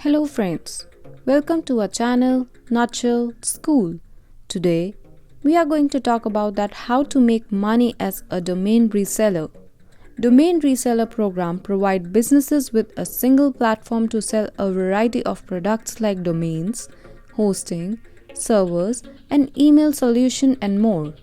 Hello friends, welcome to our channel Nutshell School. Today we are going to talk about how to make money as a domain reseller. Domain reseller program provide businesses with a single platform to sell a variety of products like domains, hosting, servers, and email solution and more.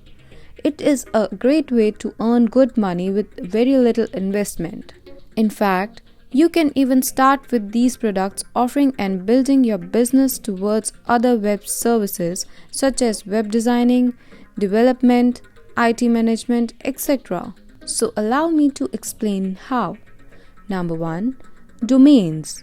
It is a great way to earn good money with very little investment. In fact, you can even start with these products offering and building your business towards other web services such as web designing, development, IT management, etc. So allow me to explain how. Number 1. Domains.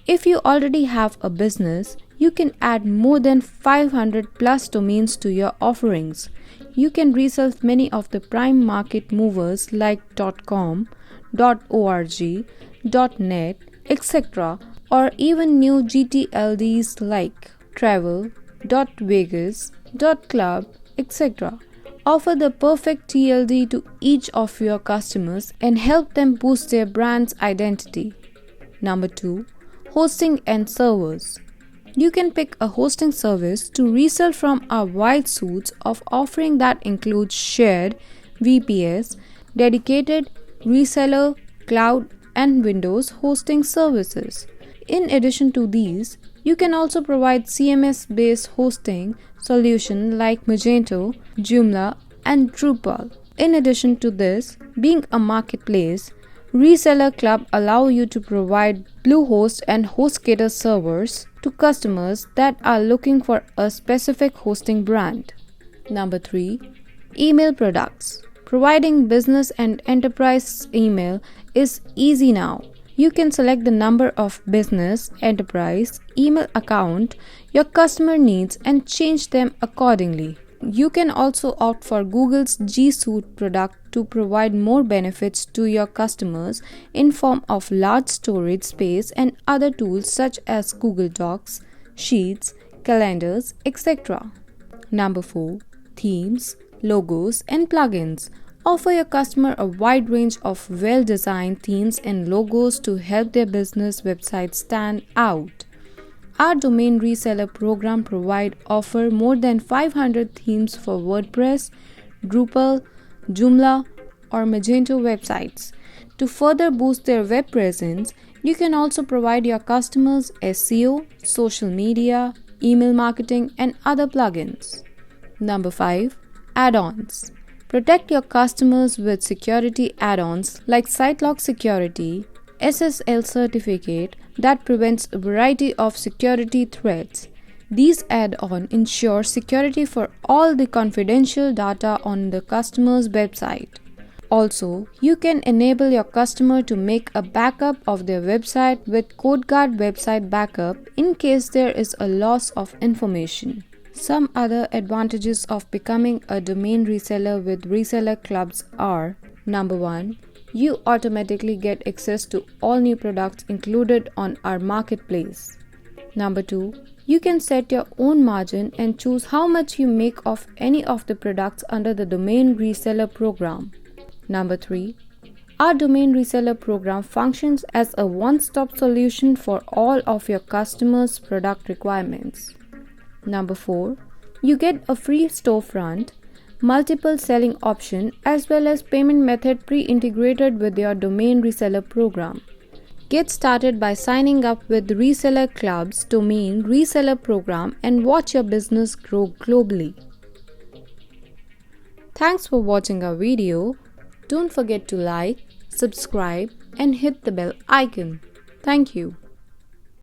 If you already have a business, you can add more than 500 plus domains to your offerings. You can resell many of the prime market movers like .com, .org, .net, etc. or even new GTLDs like travel, .vegas, .club, etc. Offer the perfect TLD to each of your customers and help them boost their brand's identity. Number 2. Hosting and servers. You can pick a hosting service to resell from our wide suite of offering that includes shared, VPS, dedicated, reseller, cloud, and Windows hosting services. In addition to these, you can also provide CMS-based hosting solution like Magento, Joomla, and Drupal. In addition to this, being a marketplace, Reseller Club allow you to provide Bluehost and HostGator servers to customers that are looking for a specific hosting brand. Number 3. Email products. Providing business and enterprise email is easy now. You can select the number of business, enterprise, email account your customer needs and change them accordingly. You can also opt for Google's G Suite product to provide more benefits to your customers in form of large storage space and other tools such as Google Docs, Sheets, calendars, etc. Number 4. Themes, logos, and plugins. Offer your customer a wide range of well-designed themes and logos to help their business website stand out. Our domain reseller program offer more than 500 themes for WordPress, Drupal, Joomla, or Magento websites. To further boost their web presence, you can also provide your customers SEO, social media, email marketing, and other plugins. Number 5. Add-ons. Protect your customers with security add-ons like SiteLock Security, SSL certificate that prevents a variety of security threats. These add-ons ensure security for all the confidential data on the customer's website. Also, you can enable your customer to make a backup of their website with CodeGuard Website Backup in case there is a loss of information. Some other advantages of becoming a domain reseller with reseller clubs are: Number 1. You automatically get access to all new products included on our marketplace. Number 2. You can set your own margin and choose how much you make of any of the products under the domain reseller program. Number 3. Our domain reseller program functions as a one-stop solution for all of your customers' product requirements. Number 4. You get a free storefront, multiple selling option as well as payment method pre-integrated with your domain reseller program. Get started by signing up with Reseller Club's domain reseller program and watch your business grow globally. Thanks for watching our video. Don't forget to like, subscribe and hit the bell icon. Thank you.